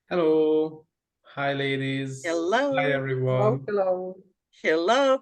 Hello. Hi, ladies. Hi, Hello. everyone. Hello. Hello.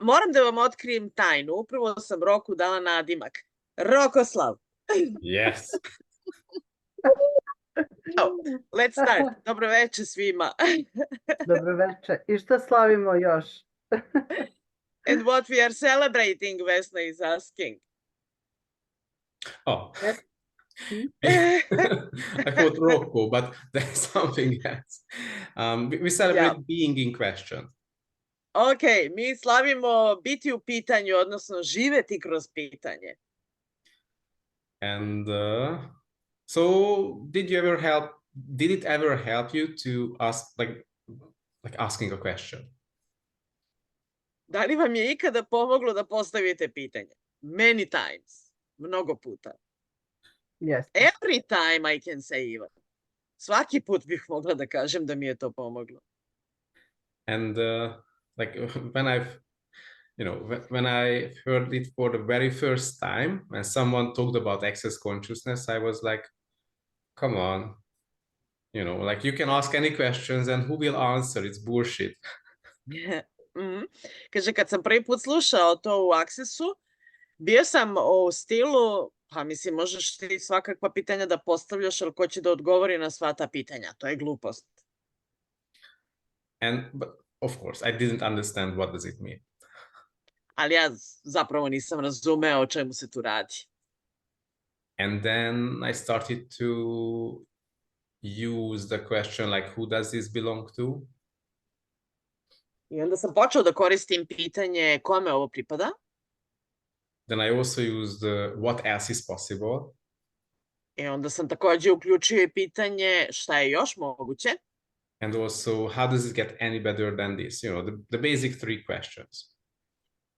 Moram da vam otkrijem tajnu. Upravo sam Roku dala nadimak. Rokoslav. Yes. Let's start. Dobro večer svima. Dobro večer. I šta slavimo još? And what we are celebrating, Vesna is asking. Oh. I thought Rocco, but there's something else. We celebrate being in question. Ok, mi slavimo biti u pitanju, odnosno živeti kroz pitanje. And so did it ever help you to ask, like asking a question? Da li vam je ikada pomoglo da postavite pitanje? Many times. Mnogo puta. Yes. Every time I can say even. Svaki put bih mogla da kažem da mi je to pomoglo. And like when when I heard it for the very first time, when someone talked about access consciousness, I was like, come on, like you can ask any questions and who will answer? It's bullshit. Kaže, kad sam prvi put slušao to u Accessu, bio sam u stilu, pa mislim, možeš ti svakakva pitanja da postavljaš, ali ko će da odgovori na sva ta pitanja? To je glupost. But of course, I didn't understand what does it mean. Ali ja zapravo nisam razumeo o čemu se tu radi. And then I started to use the question like, who does this belong to? I onda sam počeo da koristim pitanje kome ovo pripada. Then I also used what else is possible. I onda sam takođe uključio i pitanje šta je još moguće. And also, how does it get any better than this? The basic three questions.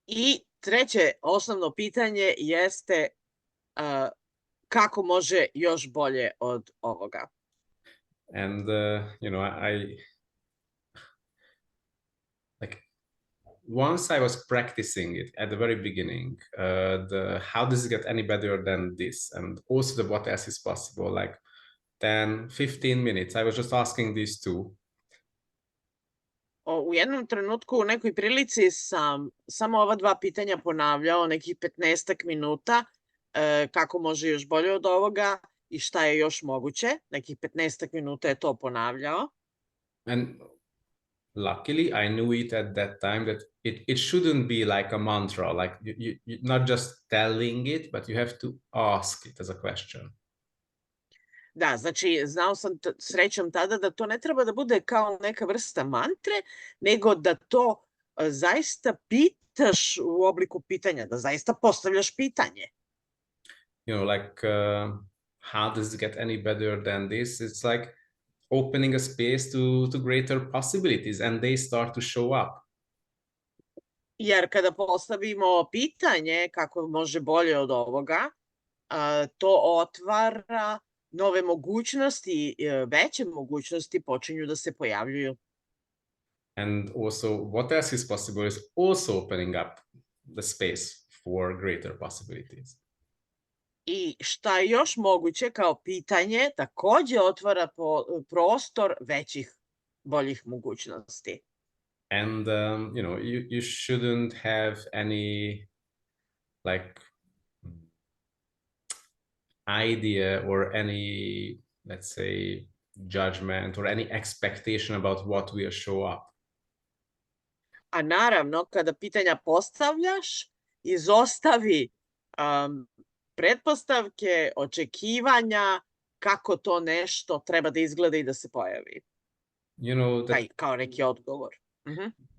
I treće osnovno pitanje jeste kako može još bolje od ovoga. And, once I was practicing it at the very beginning, how does it get any better than this? And also the what else is possible, like 10, 15 minutes. I was just asking these two. U jednom trenutku u nekoj prilici sam samo ova dva pitanja ponavljao nekih 15 minuta, kako može još bolje od ovoga i šta je još moguće. Nekih 15 minuta je to ponavljao. And luckily, I knew it at that time that it shouldn't be like a mantra, like you're not just telling it, but you have to ask it as a question. Da, znači, znao sam srećom tada da to ne treba da bude kao neka vrsta mantre, nego da to zaista pitaš u obliku pitanja, da zaista postavljaš pitanje. How does it get any better than this? It's like opening a space to greater possibilities and they start to show up. Jer kada postavimo pitanje kako može bolje od ovoga, to otvara nove mogućnosti, veće mogućnosti počinju da se pojavljuju. And also, what else is possible is also opening up the space for greater possibilities. I šta je još moguće kao pitanje, takođe otvara prostor većih, boljih mogućnosti. And, you shouldn't have any, idea or any, let's say, judgment or any expectation about what will show up. A naravno, kada pitanja postavljaš, izostavi pretpostavke, očekivanja, kako to nešto treba da izgleda i da se pojavi. Kao neki odgovor.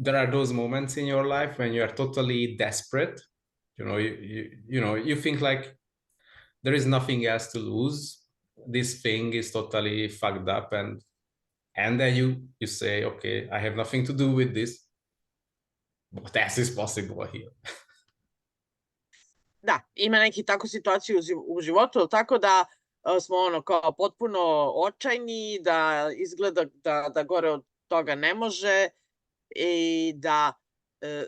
There are those moments in your life when you are totally desperate. You think like, there is nothing else to lose. This thing is totally fucked up, and then you say, okay, I have nothing to do with this. What else is possible here? Da, ima neki tako situaciju u životu, tako da smo kao potpuno očajni, da izgleda da gore od toga ne može i da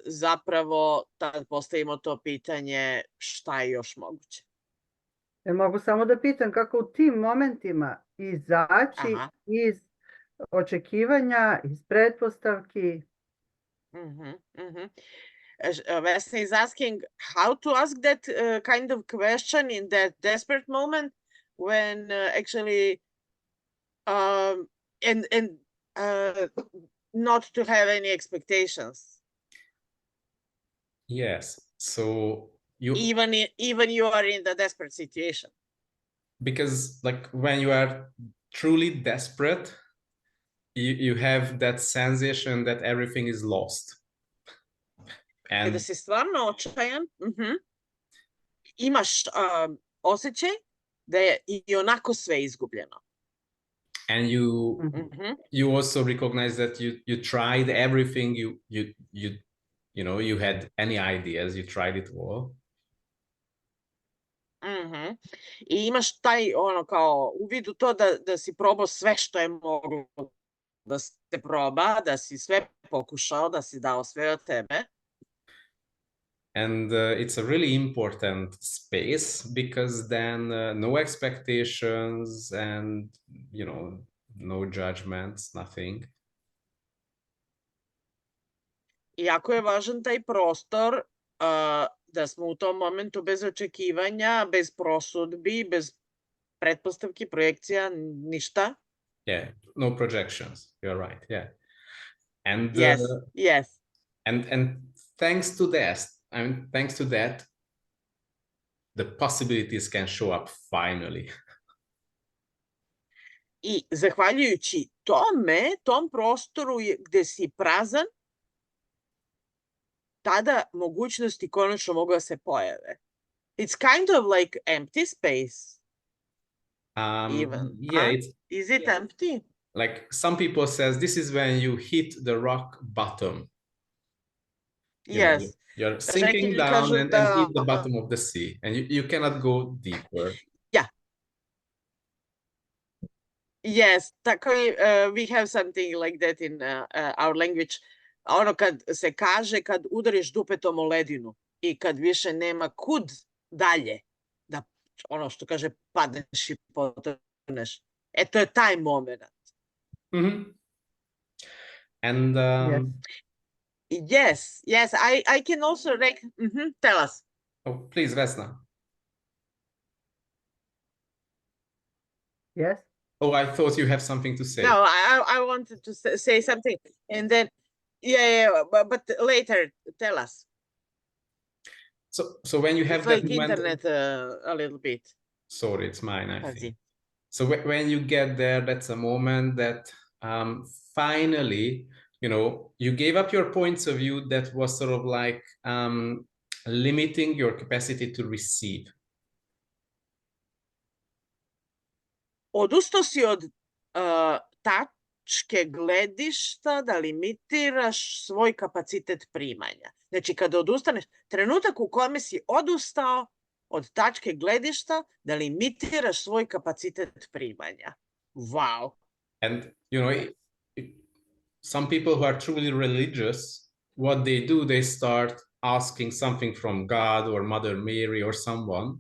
zapravo tad postavimo to pitanje šta je još moguće. Mogu samo da pitam kako u tim momentima izaći Aha. iz očekivanja, iz pretpostavki. Vesna is asking how to ask that kind of question in that desperate moment when actually and not to have any expectations. Yes. So you Even you are in the desperate situation. because like when you are truly desperate, you have that sensation that everything is lost. Kada And si stvarno očajan, imaš osjećaj da je i onako sve izgubljeno. and you also recognize that you tried everything, you had any ideas, you tried it all. I imaš taj ono kao uvid u to da si probao sve što je moglo da se proba, da si sve pokušao, da si dao sve od tebe. And it's a really important space because then no expectations and no judgments, nothing. I jako je važan taj prostor da smo u tom momentu bez očekivanja, bez prosudbi, bez pretpostavki, projekcija, ništa. Yeah, no projections. You're right. Yeah. And Yes. And thanks to that, the possibilities can show up finally. I zahvaljujući tom prostoru gde si prazan, tada mogućnosti konačno mogu da se pojave. It's kind of like empty space. Even. Yeah, Is it empty? Like some people says, this is when you hit the rock bottom. Yes. You're sinking down and hit the bottom of the sea, and you cannot go deeper. Yeah. Yes, tako we have something like that in our language. Ono kad se kaže, kad udariš dupetom o ledinu i kad više nema kud dalje, da ono što kaže padneš i potoneš. To je taj moment. And yes, I can also tell us. Oh, please, Vesna. Yes. Oh, I thought you have something to say. No, I wanted to say something, and then but later, tell us. So when you have it's that like moment, internet a little bit. Sorry, it's mine, I think. So when you get there, that's a moment that finally, you gave up your points of view that was sort of like limiting your capacity to receive. Odustao si od tačke gledišta da limitiraš svoj kapacitet primanja. Znači, kada odustaneš, trenutak u kome si odustao od tačke gledišta da limitiraš svoj kapacitet primanja. Wow. And, some people who are truly religious, what they do, they start asking something from God or Mother Mary or someone,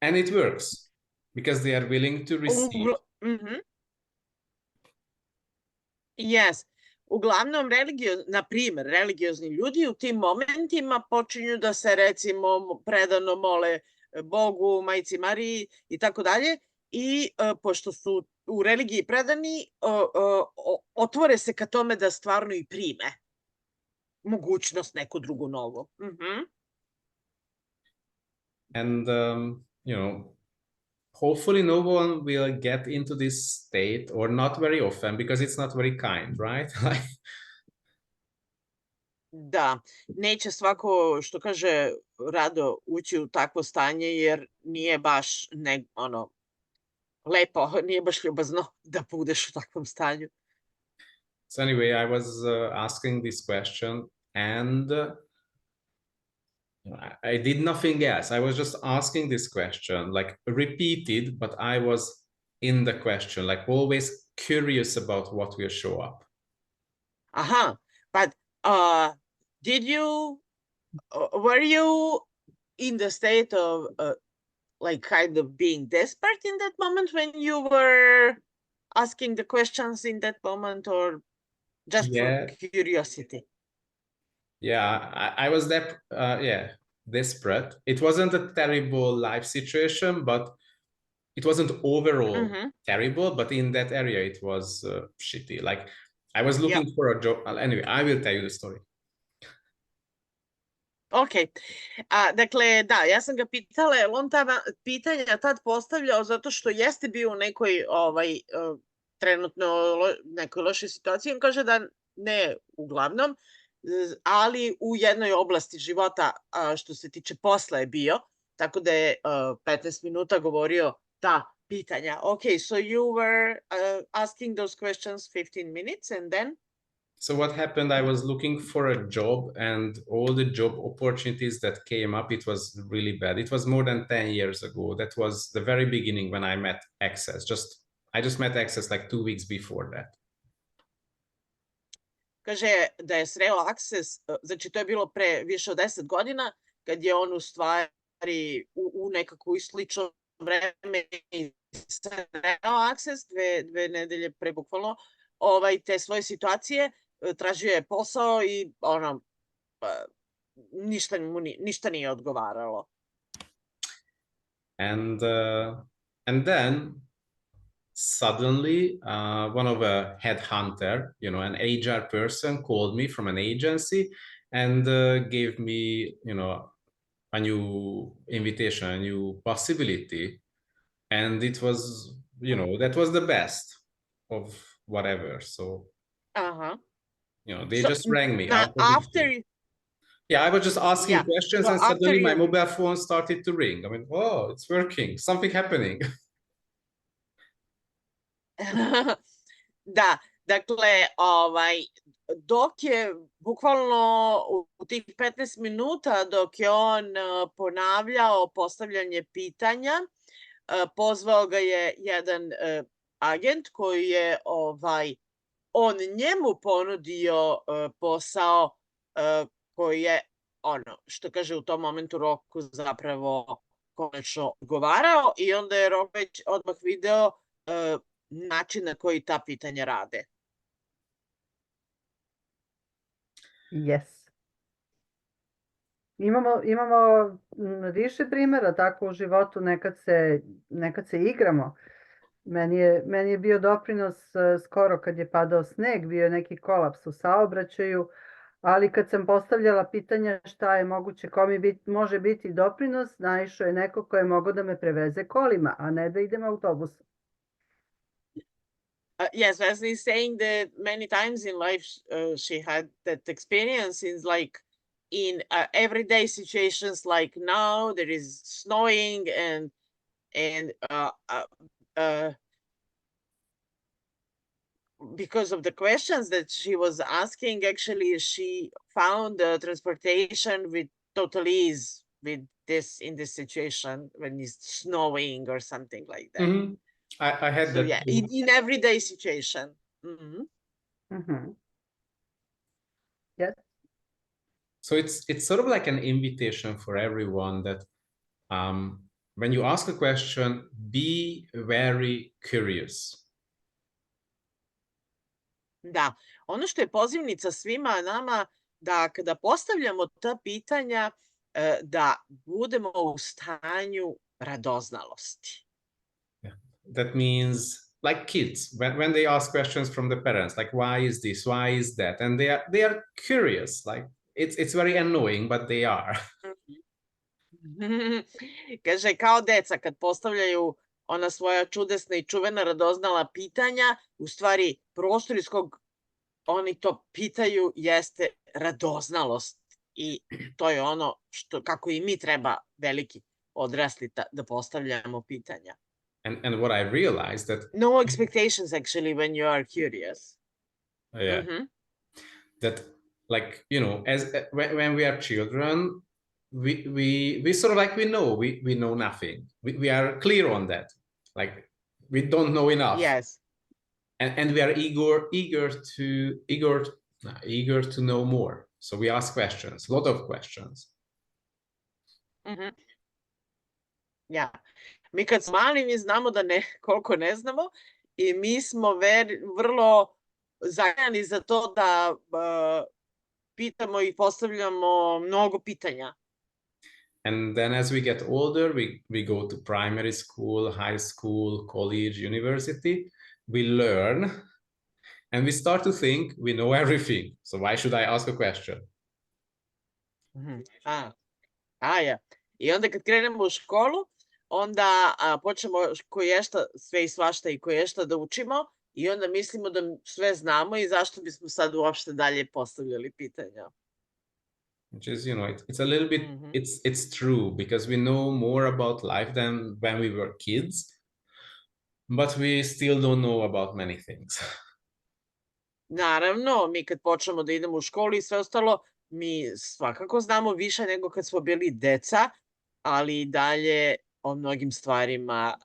and it works because they are willing to receive. Yes. Uglavnom, religiozni ljudi u tim momentima počinju da se, recimo, predano mole Bogu, Majci Mariji i tako dalje. I pošto su u religiji predani, otvore se ka tome da stvarno i prime mogućnost neku drugu novu. And, hopefully no one will get into this state, or not very often, because it's not very kind, right? Da, neće svako, što kaže, rado ući u takvo stanje, jer nije baš lepo, nije baš ljubazno da budeš u takvom stanju. So anyway, I was asking this question, and I did nothing else. I was just asking this question, like repeated, but I was in the question, like always curious about what will show up. But were you in the state of like kind of being desperate in that moment when you were asking the questions in that moment, or just for curiosity? Yeah, I was desperate. It wasn't a terrible life situation, but it wasn't overall terrible, but in that area it was shitty. Like I was looking for a job. Anyway, I will tell you the story. Ok, dakle, da, ja sam ga pitala, jer on ta pitanja tad postavljao zato što jeste bio u nekoj trenutno nekoj lošoj situaciji. On kaže da ne uglavnom, ali u jednoj oblasti života što se tiče posla je bio, tako da je 15 minuta govorio ta pitanja. Ok, so you were asking those questions 15 minutes and then? So what happened, I was looking for a job, and all the job opportunities that came up, it was really bad. It was more than 10 years ago. That was the very beginning when I met Access. I just met Access like 2 weeks before that. Kaže da je sreo Access, znači to je bilo pre više od 10 godina, kad je on u stvari u nekako slično vreme sreo Access, dve nedelje pre bukvalno, te svoje situacije, tražio je posao i ništa nije odgovaralo. And then suddenly one of a headhunter, an HR person, called me from an agency and gave me, a new invitation, a new possibility. And it was, that was the best of whatever. So, they just rang me. Yeah, I was just asking questions, and suddenly my mobile phone started to ring. I mean, oh, it's working. Something happening. Da, dakle, dok je bukvalno u tih 15 minuta, dok je on ponavljao postavljanje pitanja, pozvao ga je jedan agent koji je on njemu ponudio posao koji je, što kaže u tom momentu Roku zapravo konačno odgovarao, i onda je Rok već odmah video način na koji ta pitanja rade. Yes. Imamo više primjera tako u životu, nekad se igramo. Meni je bio doprinos skoro kad je padao sneg, bio je neki kolaps u saobraćaju, ali kad sam postavljala pitanja šta je moguće, ko mi može biti doprinos, naišao je neko ko je mogao da me preveze kolima, a ne da idem autobusom. Yes, Svesni is saying that many times in life she had that experience in everyday situations, like now there is snowing and because of the questions that she was asking, actually she found transportation with total ease in this situation when it's snowing or something like that. Mm-hmm. I had that. Yeah, in everyday situation. Yes. So it's sort of like an invitation for everyone that when you ask a question, be very curious. Da, ono što je pozivnica svima nama, da kada postavljamo ta pitanja, da budemo u stanju radoznalosti. That means like kids, when they ask questions from the parents, like why is this, why is that, and they are curious. Like it's very annoying, but they are. Kaže, kao deca kad postavljaju ona svoja čudesna i čuvena radoznala pitanja, u stvari prostor iz kog oni to pitaju jeste radoznalost, i to je ono kako i mi treba veliki odrasli da postavljamo pitanja. And what I realized that no expectations actually when you are curious. That, like, as when we are children, we sort of like we know nothing. We are clear on that. Like we don't know enough. Yes. And we are eager to know more. So we ask questions, a lot of questions. Ja. Mi kad smo mali, mi znamo da koliko ne znamo i mi smo vrlo zajedni za to da pitamo i postavljamo mnogo pitanja. And then as we get older, we go to primary school, high school, college, university. We learn and we start to think we know everything. So why should I ask a question? Ja. I onda kad krenemo u školu, onda počnemo koješta, sve i svašta i koješta da učimo i onda mislimo da sve znamo i zašto bismo sad uopšte dalje postavljali pitanja. Which is, it's a little bit, it's true because we know more about life than when we were kids, but we still don't know about many things. Naravno, mi kad počnemo da idemo u školu i sve ostalo, mi svakako znamo više nego kad smo bili deca, ali i dalje o mnogim stvarima,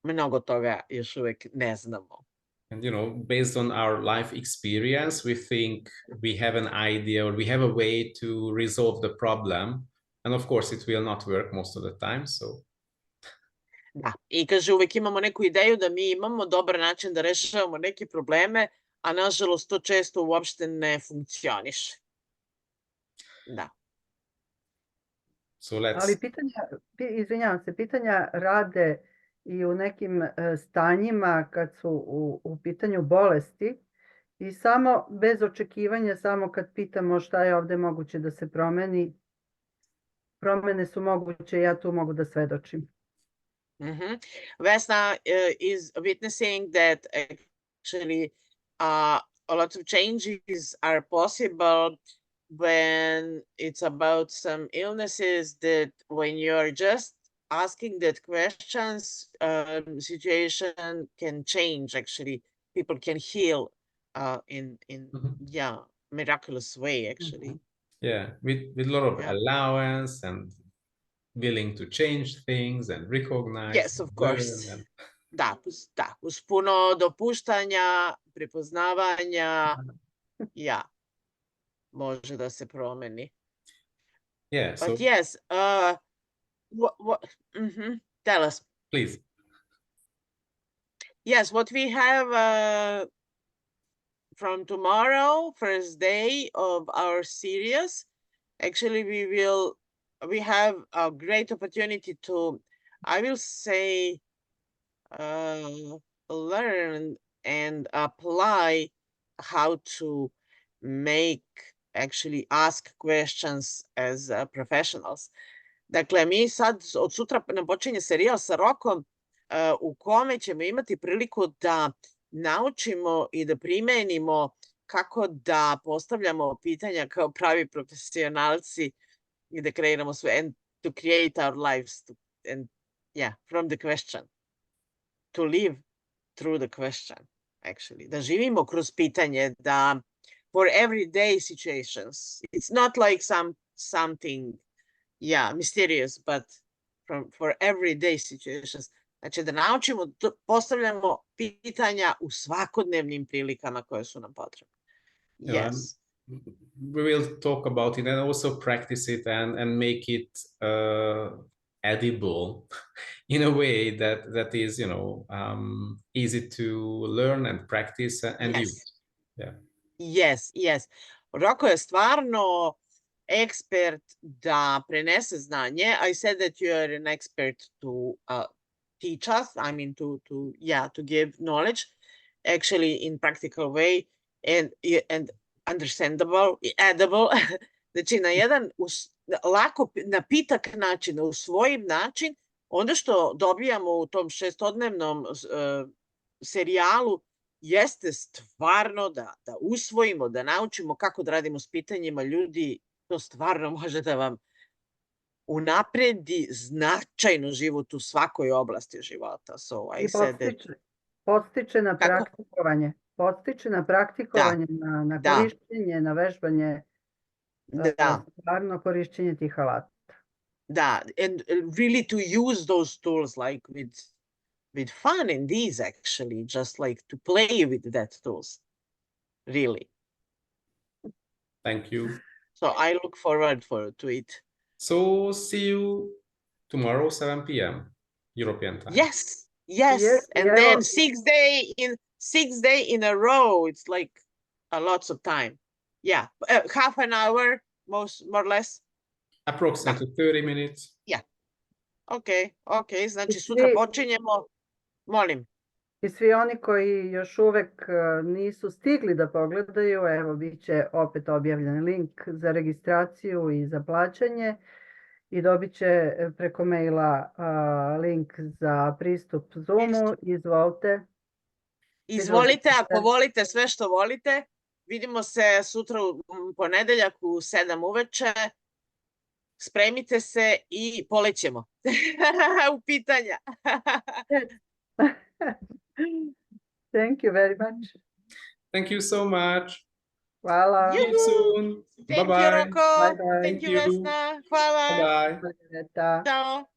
mnogo toga još uvek ne znamo. And, based on our life experience, we think we have an idea or we have a way to resolve the problem. And of course, it will not work most of the time. So. Da, i kaže uvek imamo neku ideju da mi imamo dobar način da rešavamo neke probleme, a nažalost to često uopšte ne funkcioniše. Da. So let's... Ali izvinjavam se, pitanja rade i u nekim stanjima kad su u pitanju bolesti i samo bez očekivanja, samo kad pitamo šta je ovde moguće da se promeni, promene su moguće, ja tu mogu da svedočim. Vesna is witnessing that actually a lot of changes are possible when it's about some illnesses, that when you're just asking that questions, situation can change. Actually, people can heal in miraculous way. Actually, with a lot of allowance and willing to change things and recognize. Yes, of course. Da, uz puno dopuštanja, prepoznavanja, može da se promeni. But yes, tell us. Please. Yes, what we have from tomorrow, first day of our series, actually we have a great opportunity to, I will say, learn and apply how to actually ask questions as professionals. Dakle, mi sad od sutra nam počinje serijal sa rokom u kome ćemo imati priliku da naučimo i da primenimo kako da postavljamo pitanja kao pravi profesionalci i da kreiramo sve, and to create our lives, from the question, to live through the question, actually, da živimo kroz pitanje, da for everyday situations, it's not like something, mysterious, but for everyday situations, znači da naučimo, postavljamo pitanja u svakodnevnim prilikama koje su nam potrebne. Yes. We will talk about it and also practice it and make it edible in a way that is, easy to learn and practice and use. Yes. Roko je stvarno ekspert da prenese znanje. I said that you are an expert to teach us, I mean to give knowledge actually in practical way and understandable, edible, znači na jedan lako, na pitak način, u svojim način, ono što dobijamo u tom 6-dnevnom serijalu jeste stvarno da usvojimo, da naučimo kako da radimo s pitanjima ljudi, to stvarno može da vam unapredi značajno život u svakoj oblasti života. So I said that... Podstiče na praktikovanje. Podstiče na praktikovanje, na korišćenje, na vežbanje, stvarno korišćenje tih alata. Da, and really to use those tools like with fun and ease, actually, just like to play with that tools, really. Thank you. So I look forward to it. So see you tomorrow 7 p.m. European time. Yes. Yes, And yeah. then 6 day in a row. It's like a lots of time. Yeah, half an hour, more or less. Approximately 30 minutes. Ok, znači sutra počinjemo. Molim. I svi oni koji još uvek nisu stigli da pogledaju, evo, bit će opet objavljen link za registraciju i za plaćanje i dobit će preko maila link za pristup Zoomu. Izvolite, ako volite sve što volite. Vidimo se sutra u ponedeljak u 7 uveče. Spremite se i polećemo u pitanja. Thank you very much. Thank you so much. Hvala. See you soon. Thank Bye-bye. you, Roko. Bye-bye. Thank you, Vesna. Hvala. Bye-bye. Bye. Ćao.